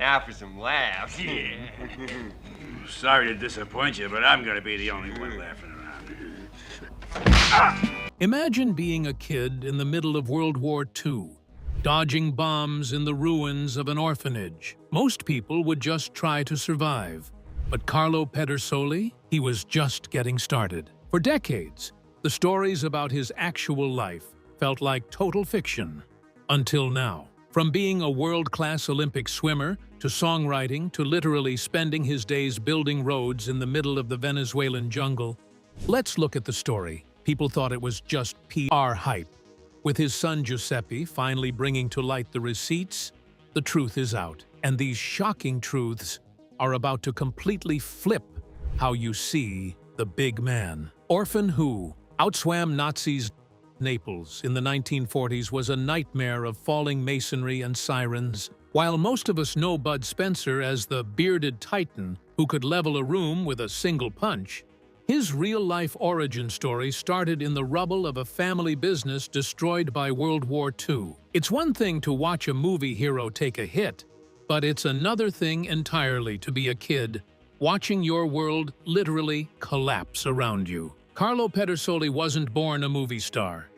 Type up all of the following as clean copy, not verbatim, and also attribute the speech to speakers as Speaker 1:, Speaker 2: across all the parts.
Speaker 1: Now for some laughs, yeah.
Speaker 2: Sorry to disappoint you, but I'm gonna be the only one laughing around.
Speaker 3: Imagine being a kid in the middle of World War II, dodging bombs in the ruins of an orphanage. Most people would just try to survive. But Carlo Pedersoli, he was just getting started. For decades, the stories about his actual life felt like total fiction. Until now. From being a world-class Olympic swimmer, to songwriting, to literally spending his days building roads in the middle of the Venezuelan jungle. Let's look at the story. People thought it was just PR hype. With his son Giuseppe finally bringing to light the receipts, the truth is out. And these shocking truths are about to completely flip how you see the big man. Orphan who outswam Nazis. Naples in the 1940s was a nightmare of falling masonry and sirens. While most of us know Bud Spencer as the bearded titan who could level a room with a single punch, his real-life origin story started in the rubble of a family business destroyed by World War II. It's one thing to watch a movie hero take a hit, but it's another thing entirely to be a kid, watching your world literally collapse around you. Carlo Pedersoli wasn't born a movie star.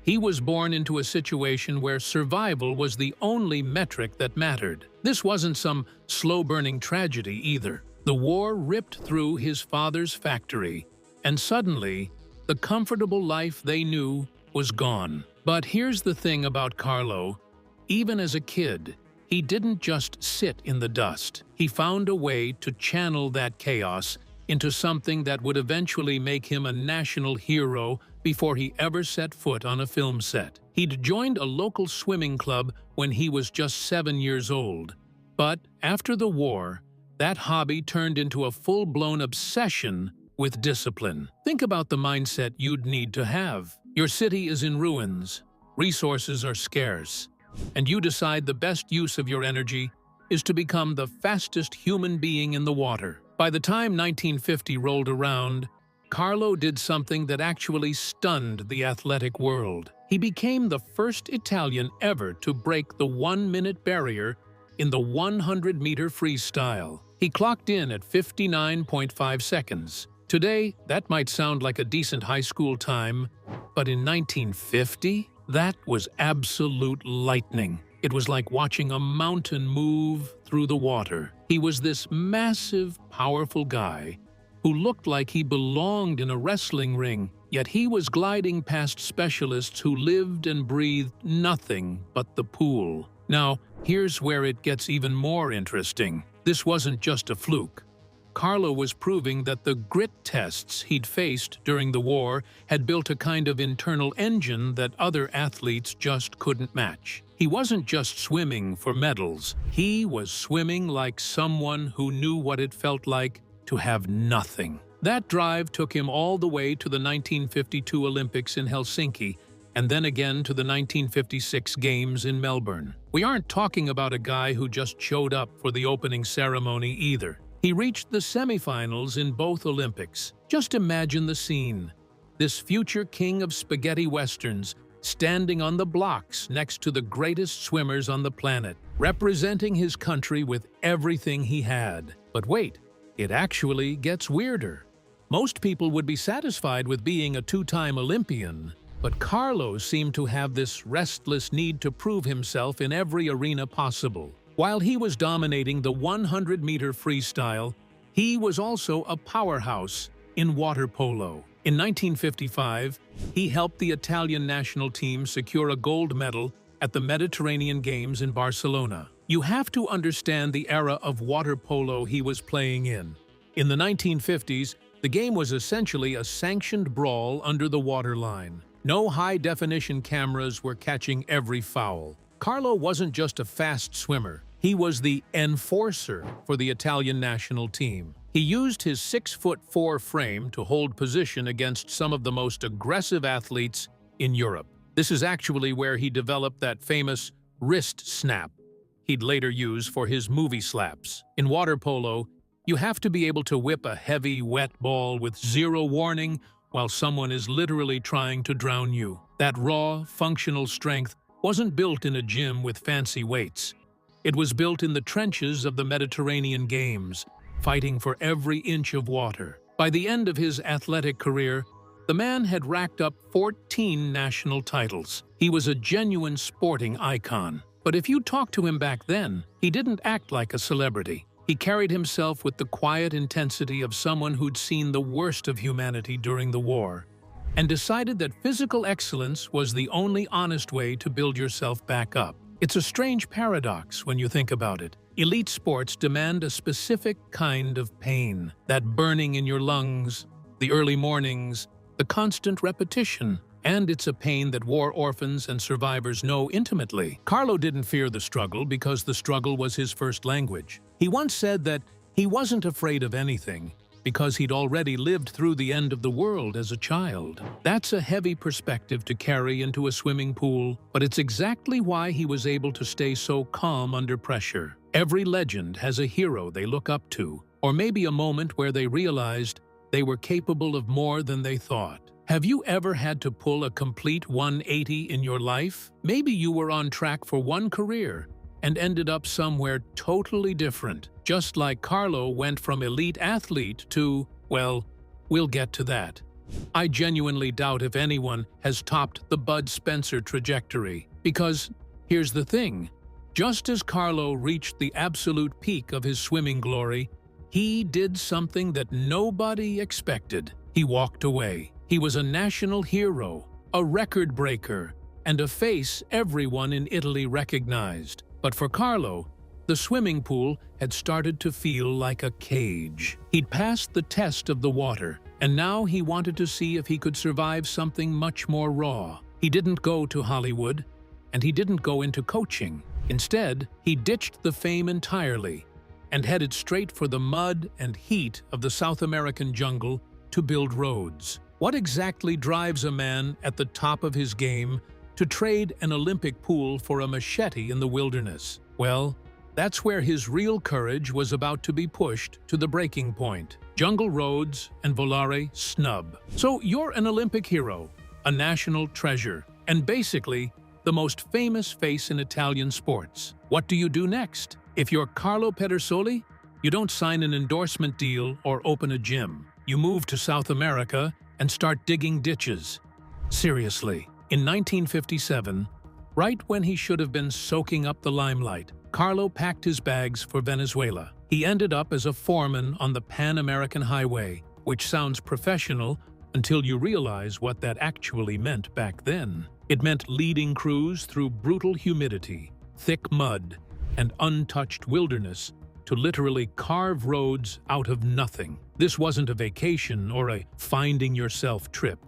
Speaker 3: He was born into a situation where survival was the only metric that mattered. This wasn't some slow-burning tragedy either. The war ripped through his father's factory, and suddenly, the comfortable life they knew was gone. But here's the thing about Carlo. Even as a kid, he didn't just sit in the dust. He found a way to channel that chaos into something that would eventually make him a national hero before he ever set foot on a film set. He'd joined a local swimming club when he was just 7 years old. But after the war, that hobby turned into a full-blown obsession with discipline. Think about the mindset you'd need to have. Your city is in ruins, resources are scarce, and you decide the best use of your energy is to become the fastest human being in the water. By the time 1950 rolled around, Carlo did something that actually stunned the athletic world. He became the first Italian ever to break the 1-minute barrier in the 100-meter freestyle. He clocked in at 59.5 seconds. Today, that might sound like a decent high school time, but in 1950, that was absolute lightning. It was like watching a mountain move through the water. He was this massive, powerful guy who looked like he belonged in a wrestling ring, yet he was gliding past specialists who lived and breathed nothing but the pool. Now, here's where it gets even more interesting. This wasn't just a fluke. Carlo was proving that the grit tests he'd faced during the war had built a kind of internal engine that other athletes just couldn't match. He wasn't just swimming for medals. He was swimming like someone who knew what it felt like to have nothing. That drive took him all the way to the 1952 Olympics in Helsinki, and then again to the 1956 Games in Melbourne. We aren't talking about a guy who just showed up for the opening ceremony either. He reached the semifinals in both Olympics. Just imagine the scene. This future king of spaghetti westerns standing on the blocks next to the greatest swimmers on the planet, representing his country with everything he had. But wait, it actually gets weirder. Most people would be satisfied with being a two-time Olympian, but Carlo seemed to have this restless need to prove himself in every arena possible. While he was dominating the 100-meter freestyle, he was also a powerhouse in water polo. In 1955, he helped the Italian national team secure a gold medal at the Mediterranean Games in Barcelona. You have to understand the era of water polo he was playing in. In the 1950s, the game was essentially a sanctioned brawl under the waterline. No high-definition cameras were catching every foul. Carlo wasn't just a fast swimmer. He was the enforcer for the Italian national team. He used his 6'4" frame to hold position against some of the most aggressive athletes in Europe. This is actually where he developed that famous wrist snap he'd later use for his movie slaps. In water polo, you have to be able to whip a heavy, wet ball with zero warning while someone is literally trying to drown you. That raw, functional strength wasn't built in a gym with fancy weights. It was built in the trenches of the Mediterranean Games, fighting for every inch of water. By the end of his athletic career, the man had racked up 14 national titles. He was a genuine sporting icon. But if you talked to him back then, he didn't act like a celebrity. He carried himself with the quiet intensity of someone who'd seen the worst of humanity during the war, and decided that physical excellence was the only honest way to build yourself back up. It's a strange paradox when you think about it. Elite sports demand a specific kind of pain, that burning in your lungs, the early mornings, the constant repetition, and it's a pain that war orphans and survivors know intimately. Carlo didn't fear the struggle because the struggle was his first language. He once said that he wasn't afraid of anything because he'd already lived through the end of the world as a child. That's a heavy perspective to carry into a swimming pool, but it's exactly why he was able to stay so calm under pressure. Every legend has a hero they look up to, or maybe a moment where they realized they were capable of more than they thought. Have you ever had to pull a complete 180 in your life? Maybe you were on track for one career and ended up somewhere totally different, just like Carlo went from elite athlete to, well, we'll get to that. I genuinely doubt if anyone has topped the Bud Spencer trajectory, because here's the thing, just as Carlo reached the absolute peak of his swimming glory, he did something that nobody expected. He walked away. He was a national hero, a record breaker, and a face everyone in Italy recognized. But for Carlo, the swimming pool had started to feel like a cage. He'd passed the test of the water, and now he wanted to see if he could survive something much more raw. He didn't go to Hollywood, and he didn't go into coaching. Instead, he ditched the fame entirely and headed straight for the mud and heat of the South American jungle to build roads. What exactly drives a man at the top of his game to trade an Olympic pool for a machete in the wilderness? Well, that's where his real courage was about to be pushed to the breaking point. Jungle roads and volare snub. So you're an Olympic hero, a national treasure, and basically the most famous face in Italian sports. What do you do next? If you're Carlo Pedersoli, you don't sign an endorsement deal or open a gym. You move to South America and start digging ditches. Seriously, in 1957, right when he should have been soaking up the limelight, Carlo packed his bags for Venezuela. He ended up as a foreman on the Pan American Highway, which sounds professional until you realize what that actually meant back then. It meant leading crews through brutal humidity, thick mud, and untouched wilderness to literally carve roads out of nothing. This wasn't a vacation or a finding-yourself trip.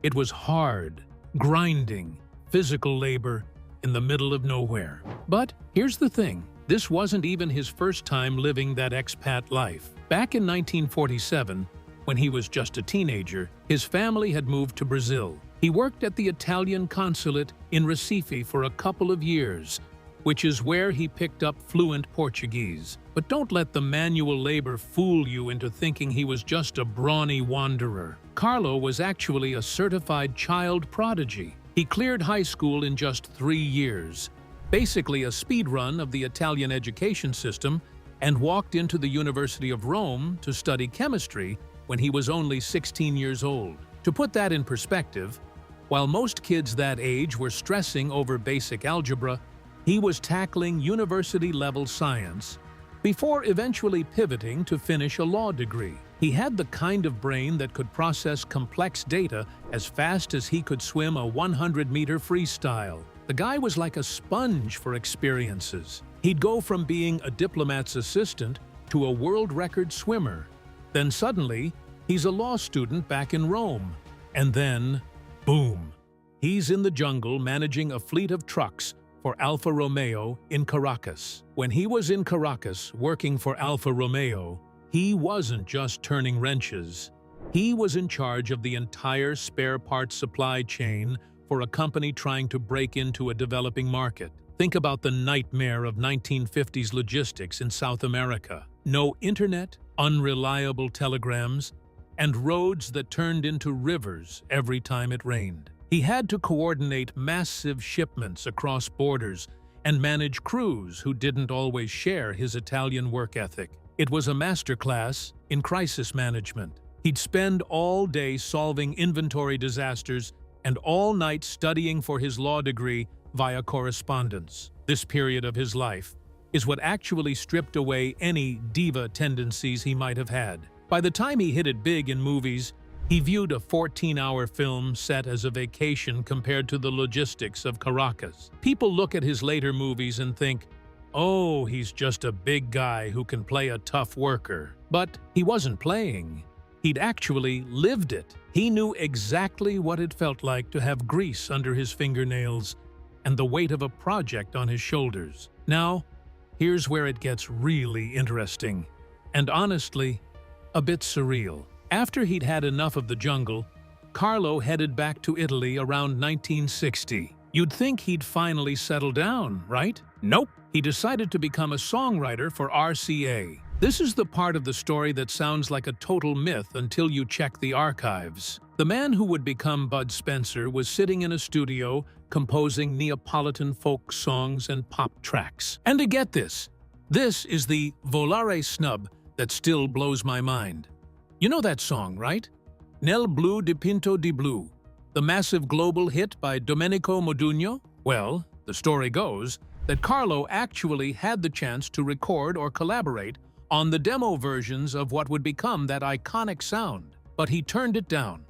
Speaker 3: It was hard, grinding, physical labor in the middle of nowhere. But here's the thing, this wasn't even his first time living that expat life. Back in 1947, when he was just a teenager, his family had moved to Brazil. He worked at the Italian consulate in Recife for a couple of years, which is where he picked up fluent Portuguese. But don't let the manual labor fool you into thinking he was just a brawny wanderer. Carlo was actually a certified child prodigy. He cleared high school in just 3 years, basically a speed run of the Italian education system, and walked into the University of Rome to study chemistry when he was only 16 years old. To put that in perspective, while most kids that age were stressing over basic algebra, he was tackling university-level science before eventually pivoting to finish a law degree. He had the kind of brain that could process complex data as fast as he could swim a 100-meter freestyle. The guy was like a sponge for experiences. He'd go from being a diplomat's assistant to a world record swimmer. Then suddenly, he's a law student back in Rome. And then, boom, he's in the jungle managing a fleet of trucks for Alfa Romeo in Caracas. When he was in Caracas working for Alfa Romeo, he wasn't just turning wrenches. He was in charge of the entire spare parts supply chain for a company trying to break into a developing market. Think about the nightmare of 1950s logistics in South America. No internet, unreliable telegrams, and roads that turned into rivers every time it rained. He had to coordinate massive shipments across borders and manage crews who didn't always share his Italian work ethic. It was a masterclass in crisis management. He'd spend all day solving inventory disasters and all night studying for his law degree via correspondence. This period of his life is what actually stripped away any diva tendencies he might have had. By the time he hit it big in movies, he viewed a 14-hour film set as a vacation compared to the logistics of Caracas. People look at his later movies and think, oh, he's just a big guy who can play a tough worker. But he wasn't playing. He'd actually lived it. He knew exactly what it felt like to have grease under his fingernails and the weight of a project on his shoulders. Now, here's where it gets really interesting, and honestly, a bit surreal. After he'd had enough of the jungle, Carlo headed back to Italy around 1960. You'd think he'd finally settle down, right? Nope. He decided to become a songwriter for RCA. This is the part of the story that sounds like a total myth until you check the archives. The man who would become Bud Spencer was sitting in a studio composing Neapolitan folk songs and pop tracks. And to get this is the Volare snub that still blows my mind. You know that song, right? Nel blu dipinto di blu, the massive global hit by Domenico Modugno? Well, the story goes that Carlo actually had the chance to record or collaborate on the demo versions of what would become that iconic sound, but he turned it down.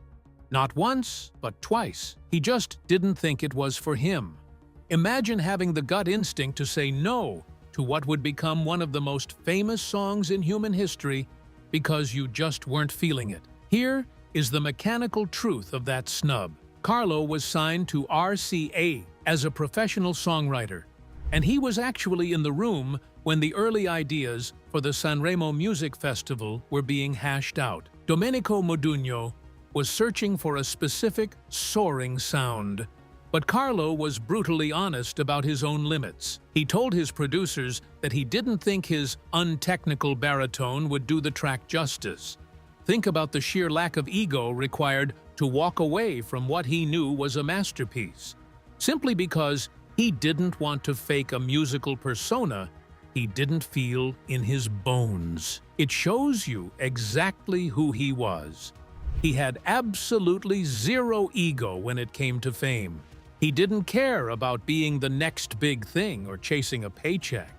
Speaker 3: Not once, but twice. He just didn't think it was for him. Imagine having the gut instinct to say no to what would become one of the most famous songs in human history because you just weren't feeling it. Here is the mechanical truth of that snub. Carlo was signed to RCA as a professional songwriter, and he was actually in the room when the early ideas for the Sanremo Music Festival were being hashed out. Domenico Modugno was searching for a specific soaring sound, but Carlo was brutally honest about his own limits. He told his producers that he didn't think his untechnical baritone would do the track justice. Think about the sheer lack of ego required to walk away from what he knew was a masterpiece, simply because he didn't want to fake a musical persona he didn't feel in his bones. It shows you exactly who he was. He had absolutely zero ego when it came to fame. He didn't care about being the next big thing or chasing a paycheck.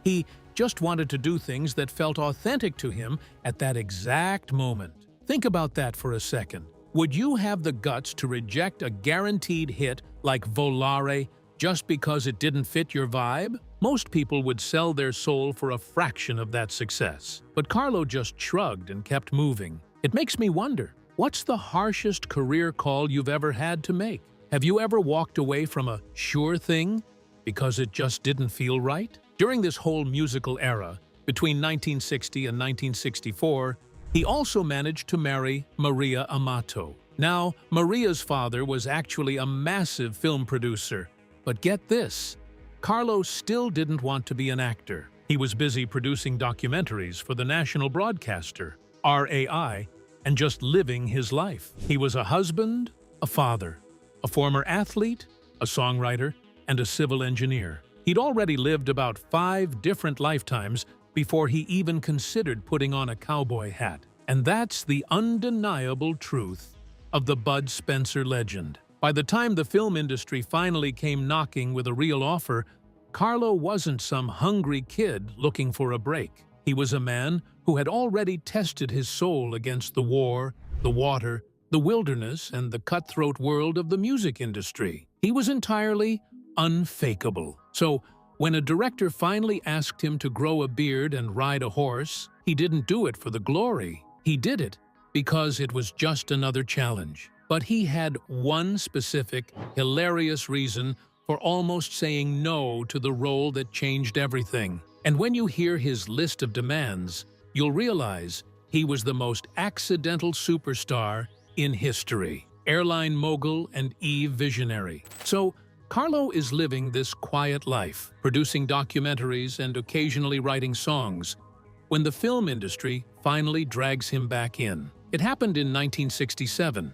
Speaker 3: He just wanted to do things that felt authentic to him at that exact moment. Think about that for a second. Would you have the guts to reject a guaranteed hit like Volare just because it didn't fit your vibe? Most people would sell their soul for a fraction of that success. But Carlo just shrugged and kept moving. It makes me wonder, what's the harshest career call you've ever had to make? Have you ever walked away from a sure thing because it just didn't feel right? During this whole musical era, between 1960 and 1964, he also managed to marry Maria Amato. Now, Maria's father was actually a massive film producer. But get this, Carlo still didn't want to be an actor. He was busy producing documentaries for the national broadcaster, RAI, and just living his life. He was a husband, a father, a former athlete, a songwriter, and a civil engineer. He'd already lived about 5 different lifetimes before he even considered putting on a cowboy hat. And that's the undeniable truth of the Bud Spencer legend. By the time the film industry finally came knocking with a real offer, Carlo wasn't some hungry kid looking for a break. He was a man who had already tested his soul against the war, the water, the wilderness, and the cutthroat world of the music industry. He was entirely unfakeable. So, when a director finally asked him to grow a beard and ride a horse, he didn't do it for the glory. He did it because it was just another challenge. But he had one specific, hilarious reason for almost saying no to the role that changed everything. And when you hear his list of demands, you'll realize he was the most accidental superstar in history. Airline mogul and Eve visionary. So, Carlo is living this quiet life, producing documentaries and occasionally writing songs, when the film industry finally drags him back in. It happened in 1967.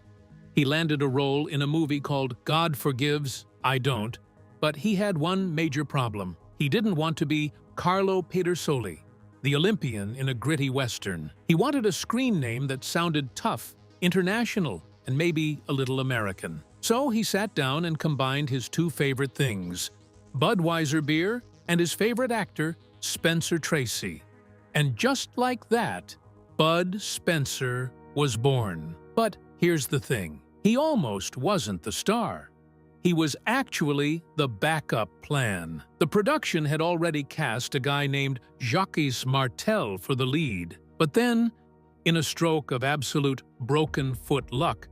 Speaker 3: He landed a role in a movie called God Forgives, I Don't, But he had one major problem. He didn't want to be Carlo Pedersoli, the Olympian in a gritty Western. He wanted a screen name that sounded tough, international, and maybe a little American. So he sat down and combined his two favorite things, Budweiser beer and his favorite actor, Spencer Tracy. And just like that, Bud Spencer was born. But here's the thing. He almost wasn't the star. He was actually the backup plan. The production had already cast a guy named Jacques Martel for the lead. But then, in a stroke of absolute broken-foot luck,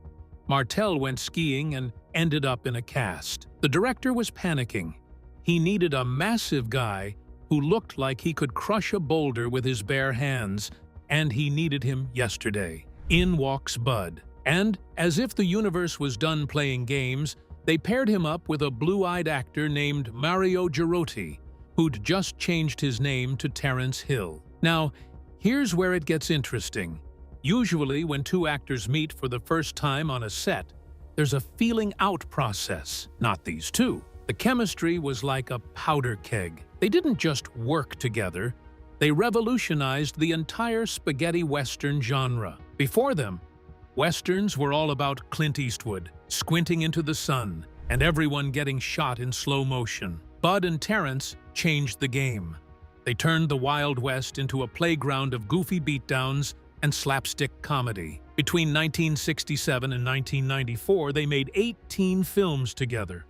Speaker 3: Martel went skiing and ended up in a cast. The director was panicking. He needed a massive guy who looked like he could crush a boulder with his bare hands, and he needed him yesterday. In walks Bud. And, as if the universe was done playing games, they paired him up with a blue-eyed actor named Mario Girotti, who'd just changed his name to Terence Hill. Now, here's where it gets interesting. Usually, when two actors meet for the first time on a set, there's a feeling-out process. Not these two. The chemistry was like a powder keg. They didn't just work together, they revolutionized the entire spaghetti Western genre. Before them, Westerns were all about Clint Eastwood, squinting into the sun, and everyone getting shot in slow motion. Bud and Terence changed the game. They turned the Wild West into a playground of goofy beatdowns and slapstick comedy. Between 1967 and 1994, they made 18 films together.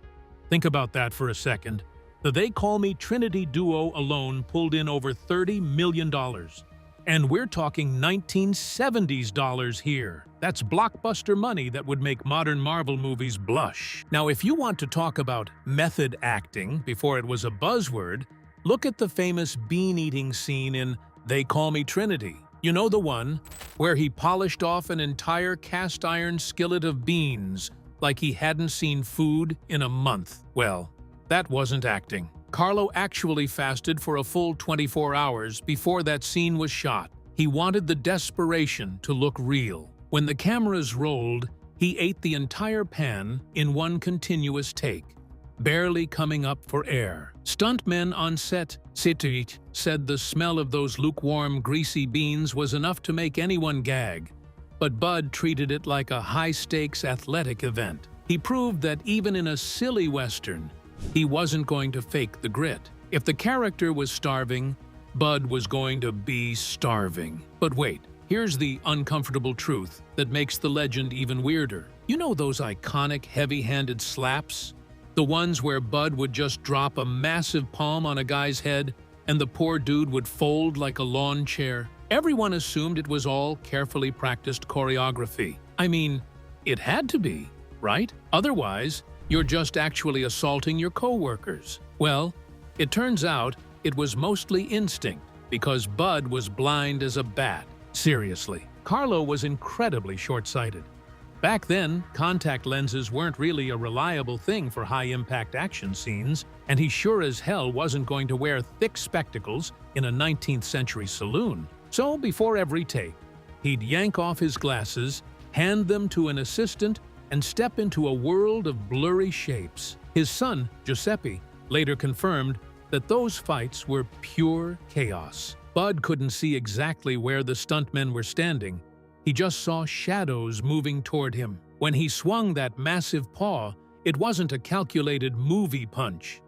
Speaker 3: Think about that for a second. The They Call Me Trinity duo alone pulled in over $30 million. And we're talking 1970s dollars here. That's blockbuster money that would make modern Marvel movies blush. Now, if you want to talk about method acting before it was a buzzword, look at the famous bean-eating scene in They Call Me Trinity. You know, the one where he polished off an entire cast-iron skillet of beans like he hadn't seen food in a month. Well, that wasn't acting. Carlo actually fasted for a full 24 hours before that scene was shot. He wanted the desperation to look real. When the cameras rolled, he ate the entire pan in one continuous take, barely coming up for air. Stuntmen on set said the smell of those lukewarm, greasy beans was enough to make anyone gag. But Bud treated it like a high-stakes athletic event. He proved that even in a silly Western, he wasn't going to fake the grit. If the character was starving, Bud was going to be starving. But wait, here's the uncomfortable truth that makes the legend even weirder. You know those iconic heavy-handed slaps? The ones where Bud would just drop a massive palm on a guy's head and the poor dude would fold like a lawn chair? Everyone assumed it was all carefully practiced choreography. I mean, it had to be, right? Otherwise, you're just actually assaulting your co-workers. Well, it turns out it was mostly instinct, because Bud was blind as a bat. Seriously, Carlo was incredibly short-sighted. Back then, contact lenses weren't really a reliable thing for high-impact action scenes, and he sure as hell wasn't going to wear thick spectacles in a 19th-century saloon. So before every take, he'd yank off his glasses, hand them to an assistant, and step into a world of blurry shapes. His son, Giuseppe, later confirmed that those fights were pure chaos. Bud couldn't see exactly where the stuntmen were standing. He just saw shadows moving toward him. When he swung that massive paw, it wasn't a calculated movie punch.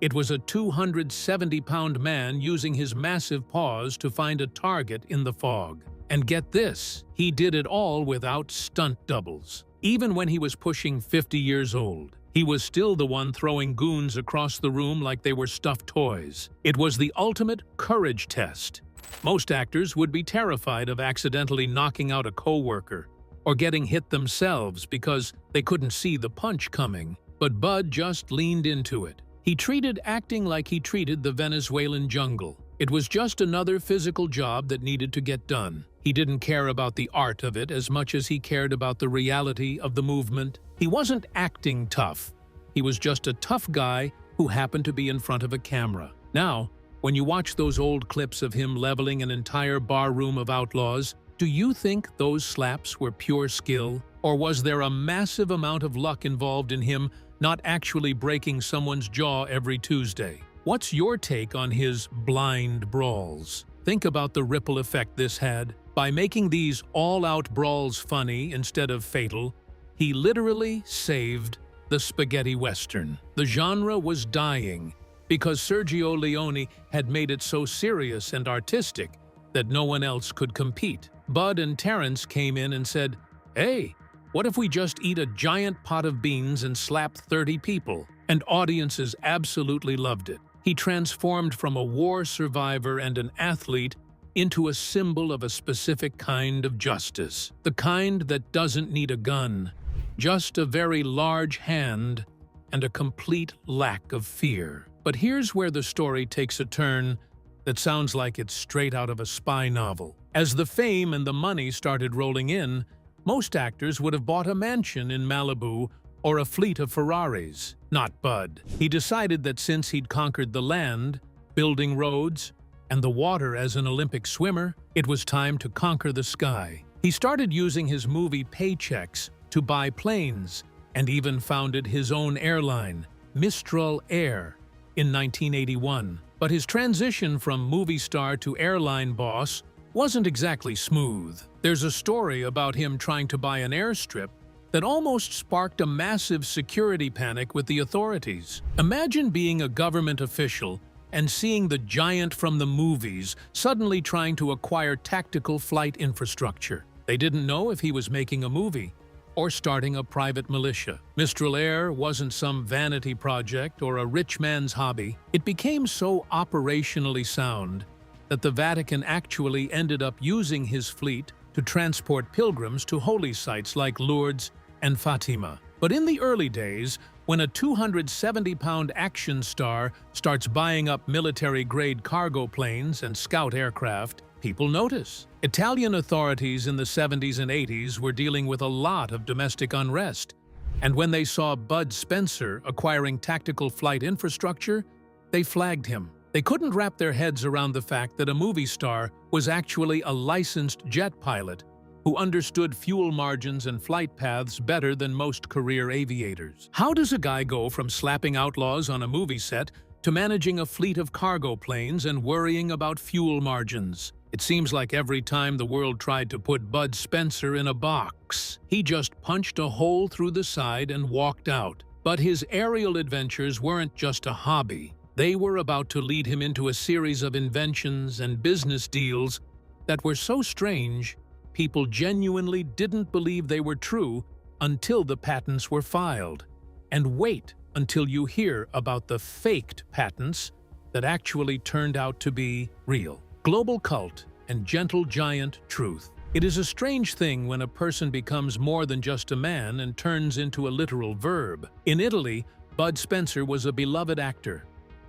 Speaker 3: It was a 270-pound man using his massive paws to find a target in the fog. And get this, he did it all without stunt doubles. Even when he was pushing 50 years old, he was still the one throwing goons across the room like they were stuffed toys. It was the ultimate courage test. Most actors would be terrified of accidentally knocking out a coworker or getting hit themselves because they couldn't see the punch coming. But Bud just leaned into it. He treated acting like he treated the Venezuelan jungle. It was just another physical job that needed to get done. He didn't care about the art of it as much as he cared about the reality of the movement. He wasn't acting tough. He was just a tough guy who happened to be in front of a camera. Now, when you watch those old clips of him leveling an entire barroom of outlaws, do you think those slaps were pure skill? Or was there a massive amount of luck involved in him not actually breaking someone's jaw every Tuesday. What's your take on his blind brawls? Think about the ripple effect this had. By making these all-out brawls funny instead of fatal, he literally saved the spaghetti western. The genre was dying because Sergio Leone had made it so serious and artistic that no one else could compete. Bud and Terrence came in and said, "Hey, what if we just eat a giant pot of beans and slap 30 people?" And audiences absolutely loved it. He transformed from a war survivor and an athlete into a symbol of a specific kind of justice. The kind that doesn't need a gun, just a very large hand and a complete lack of fear. But here's where the story takes a turn that sounds like it's straight out of a spy novel. As the fame and the money started rolling in, most actors would have bought a mansion in Malibu or a fleet of Ferraris. Not Bud. He decided that since he'd conquered the land, building roads, and the water as an Olympic swimmer, it was time to conquer the sky. He started using his movie paychecks to buy planes and even founded his own airline, Mistral Air, in 1981. But his transition from movie star to airline boss wasn't exactly smooth. There's a story about him trying to buy an airstrip that almost sparked a massive security panic with the authorities. Imagine being a government official and seeing the giant from the movies suddenly trying to acquire tactical flight infrastructure. They didn't know if he was making a movie or starting a private militia. Mistral Air wasn't some vanity project or a rich man's hobby. It became so operationally sound that the Vatican actually ended up using his fleet to transport pilgrims to holy sites like Lourdes and Fatima. But in the early days, when a 270-pound action star starts buying up military-grade cargo planes and scout aircraft, people notice. Italian authorities in the 70s and 80s were dealing with a lot of domestic unrest, and when they saw Bud Spencer acquiring tactical flight infrastructure, they flagged him. They couldn't wrap their heads around the fact that a movie star was actually a licensed jet pilot who understood fuel margins and flight paths better than most career aviators. How does a guy go from slapping outlaws on a movie set to managing a fleet of cargo planes and worrying about fuel margins? It seems like every time the world tried to put Bud Spencer in a box, he just punched a hole through the side and walked out. But his aerial adventures weren't just a hobby. They were about to lead him into a series of inventions and business deals that were so strange, people genuinely didn't believe they were true until the patents were filed. And wait until you hear about the faked patents that actually turned out to be real. Global cult and gentle giant truth. It is a strange thing when a person becomes more than just a man and turns into a literal verb. In Italy, Bud Spencer was a beloved actor.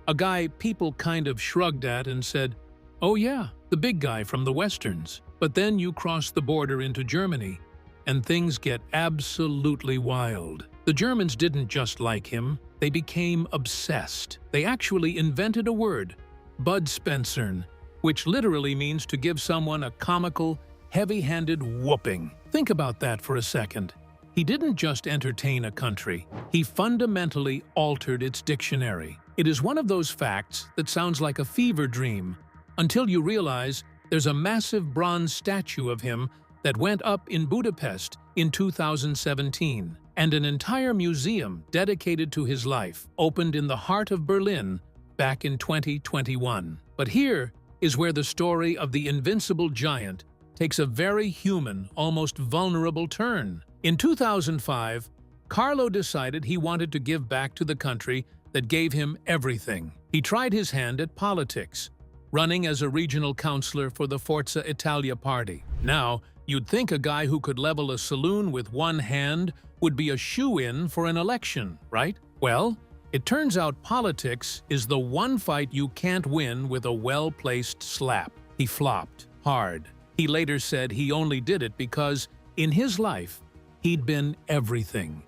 Speaker 3: A guy people kind of shrugged at and said, "Oh yeah, the big guy from the westerns." But then you cross the border into Germany, and things get absolutely wild. The Germans didn't just like him, they became obsessed. They actually invented a word, Bud Spencern, which literally means to give someone a comical, heavy-handed whooping. Think about that for a second. He didn't just entertain a country, he fundamentally altered its dictionary. It is one of those facts that sounds like a fever dream, until you realize there's a massive bronze statue of him that went up in Budapest in 2017, and an entire museum dedicated to his life opened in the heart of Berlin back in 2021. But here is where the story of the invincible giant takes a very human, almost vulnerable turn. In 2005, Carlo decided he wanted to give back to the country that gave him everything. He tried his hand at politics, running as a regional councillor for the Forza Italia party. Now, you'd think a guy who could level a saloon with one hand would be a shoo-in for an election, right? Well, it turns out politics is the one fight you can't win with a well-placed slap. He flopped hard. He later said he only did it because, in his life, he'd been everything.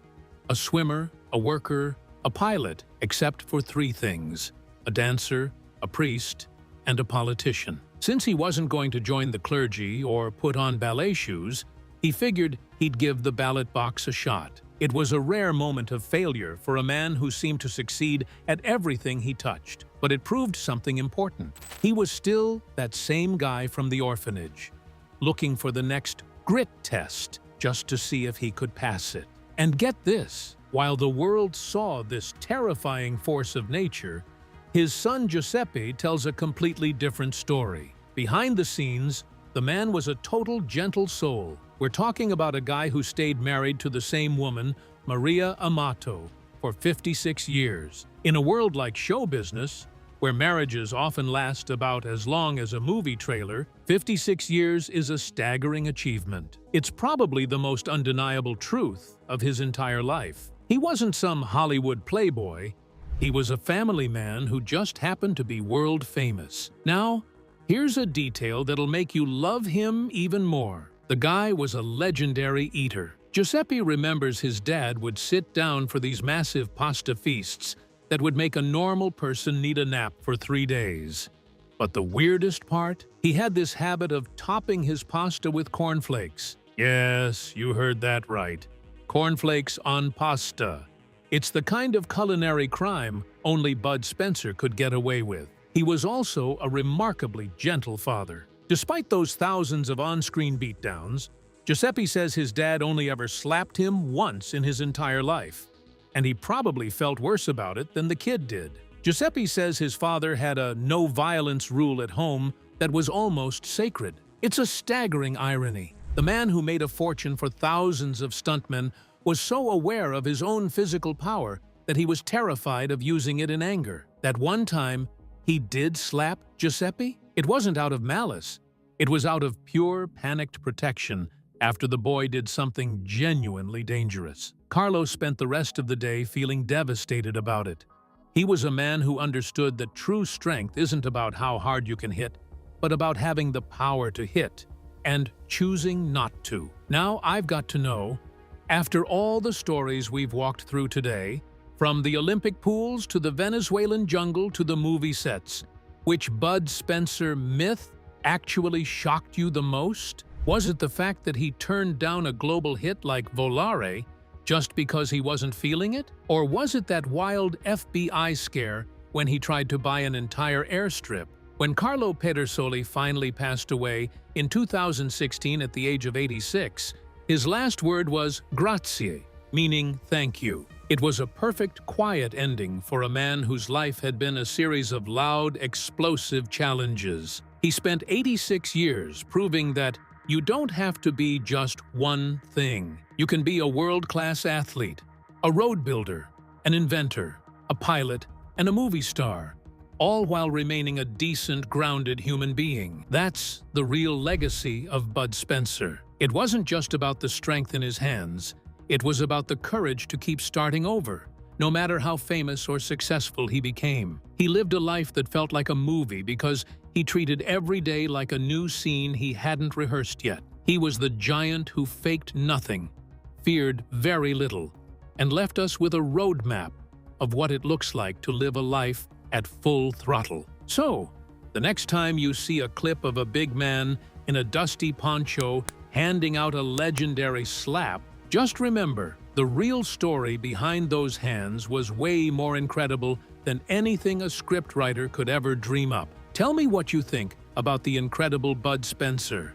Speaker 3: A swimmer, a worker, a pilot, except for three things: a dancer, a priest, and a politician. Since he wasn't going to join the clergy or put on ballet shoes, he figured he'd give the ballot box a shot. It was a rare moment of failure for a man who seemed to succeed at everything he touched, but it proved something important. He was still that same guy from the orphanage, looking for the next grit test just to see if he could pass it. And get this, while the world saw this terrifying force of nature, his son Giuseppe tells a completely different story. Behind the scenes, the man was a total gentle soul. We're talking about a guy who stayed married to the same woman, Maria Amato, for 56 years. In a world like show business, where marriages often last about as long as a movie trailer, 56 years is a staggering achievement. It's probably the most undeniable truth of his entire life. He wasn't some Hollywood playboy. He was a family man who just happened to be world famous. Now, here's a detail that'll make you love him even more. The guy was a legendary eater. Giuseppe remembers his dad would sit down for these massive pasta feasts that would make a normal person need a nap for 3 days. But the weirdest part? He had this habit of topping his pasta with cornflakes. Yes, you heard that right. Cornflakes on pasta. It's the kind of culinary crime only Bud Spencer could get away with. He was also a remarkably gentle father. Despite those thousands of on-screen beatdowns, Giuseppe says his dad only ever slapped him once in his entire life, and he probably felt worse about it than the kid did. Giuseppe says his father had a no-violence rule at home that was almost sacred. It's a staggering irony. The man who made a fortune for thousands of stuntmen was so aware of his own physical power that he was terrified of using it in anger. That one time, he did slap Giuseppe? It wasn't out of malice. It was out of pure panicked protection after the boy did something genuinely dangerous. Carlo spent the rest of the day feeling devastated about it. He was a man who understood that true strength isn't about how hard you can hit, but about having the power to hit and choosing not to. Now I've got to know, after all the stories we've walked through today, from the Olympic pools to the Venezuelan jungle to the movie sets, which Bud Spencer myth actually shocked you the most? Was it the fact that he turned down a global hit like Volare just because he wasn't feeling it? Or was it that wild FBI scare when he tried to buy an entire airstrip? When Carlo Pedersoli finally passed away in 2016 at the age of 86, his last word was grazie, meaning thank you. It was a perfect, quiet ending for a man whose life had been a series of loud, explosive challenges. He spent 86 years proving that you don't have to be just one thing. You can be a world-class athlete, a road builder, an inventor, a pilot, and a movie star, all while remaining a decent, grounded human being. That's the real legacy of Bud Spencer. It wasn't just about the strength in his hands. It was about the courage to keep starting over, no matter how famous or successful he became. He lived a life that felt like a movie because he treated every day like a new scene he hadn't rehearsed yet. He was the giant who faked nothing, feared very little, and left us with a roadmap of what it looks like to live a life at full throttle. So, the next time you see a clip of a big man in a dusty poncho handing out a legendary slap, just remember, the real story behind those hands was way more incredible than anything a scriptwriter could ever dream up. Tell me what you think about the incredible Bud Spencer.